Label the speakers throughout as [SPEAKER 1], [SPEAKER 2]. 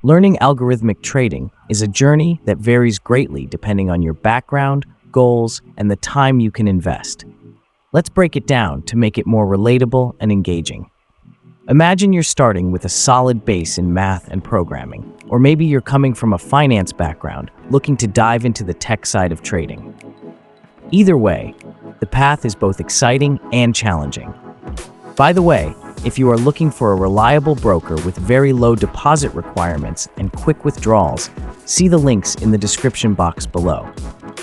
[SPEAKER 1] Learning algorithmic trading is a journey that varies greatly depending on your background, goals, and the time you can invest. Let's break it down to make it more relatable and engaging. Imagine you're starting with a solid base in math and programming, or maybe you're coming from a finance background looking to dive into the tech side of trading. Either way, the path is both exciting and challenging. By the way, if you are looking for a reliable broker with very low deposit requirements and quick withdrawals, see the links in the description box below.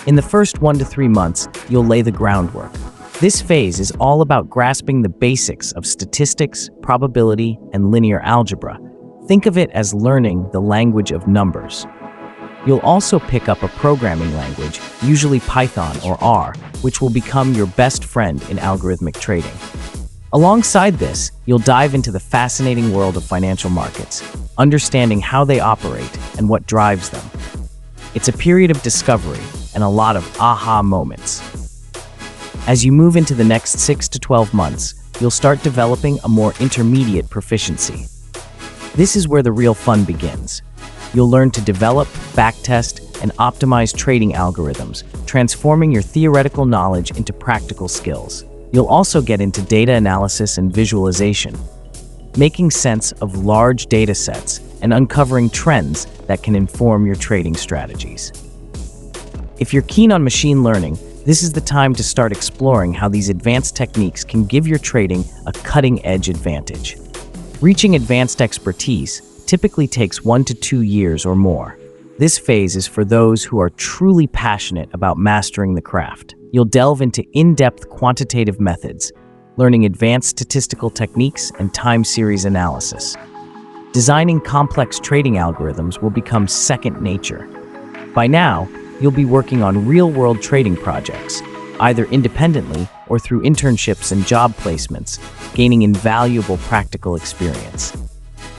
[SPEAKER 1] In the first 1 to 3 months, you'll lay the groundwork. This phase is all about grasping the basics of statistics, probability, and linear algebra. Think of it as learning the language of numbers. You'll also pick up a programming language, usually Python or R, which will become your best friend in algorithmic trading. Alongside this, you'll dive into the fascinating world of financial markets, understanding how they operate and what drives them. It's a period of discovery and a lot of aha moments. As you move into the next 6 to 12 months, you'll start developing a more intermediate proficiency. This is where the real fun begins. You'll learn to develop, backtest, and optimize trading algorithms, transforming your theoretical knowledge into practical skills. You'll also get into data analysis and visualization, making sense of large data sets and uncovering trends that can inform your trading strategies. If you're keen on machine learning, this is the time to start exploring how these advanced techniques can give your trading a cutting-edge advantage. Reaching advanced expertise typically takes 1 to 2 years or more. This phase is for those who are truly passionate about mastering the craft. You'll delve into in-depth quantitative methods, learning advanced statistical techniques and time series analysis. Designing complex trading algorithms will become second nature. By now, you'll be working on real-world trading projects, either independently or through internships and job placements, gaining invaluable practical experience.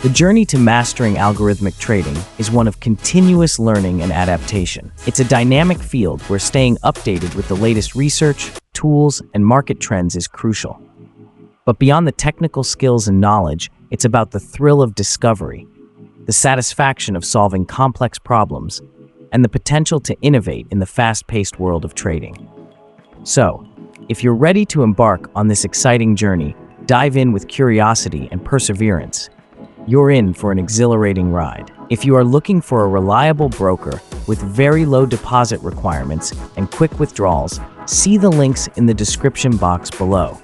[SPEAKER 1] The journey to mastering algorithmic trading is one of continuous learning and adaptation. It's a dynamic field where staying updated with the latest research, tools, and market trends is crucial. But beyond the technical skills and knowledge, it's about the thrill of discovery, the satisfaction of solving complex problems, and the potential to innovate in the fast-paced world of trading. So, if you're ready to embark on this exciting journey, dive in with curiosity and perseverance. You're in for an exhilarating ride. If you are looking for a reliable broker with very low deposit requirements and quick withdrawals, see the links in the description box below.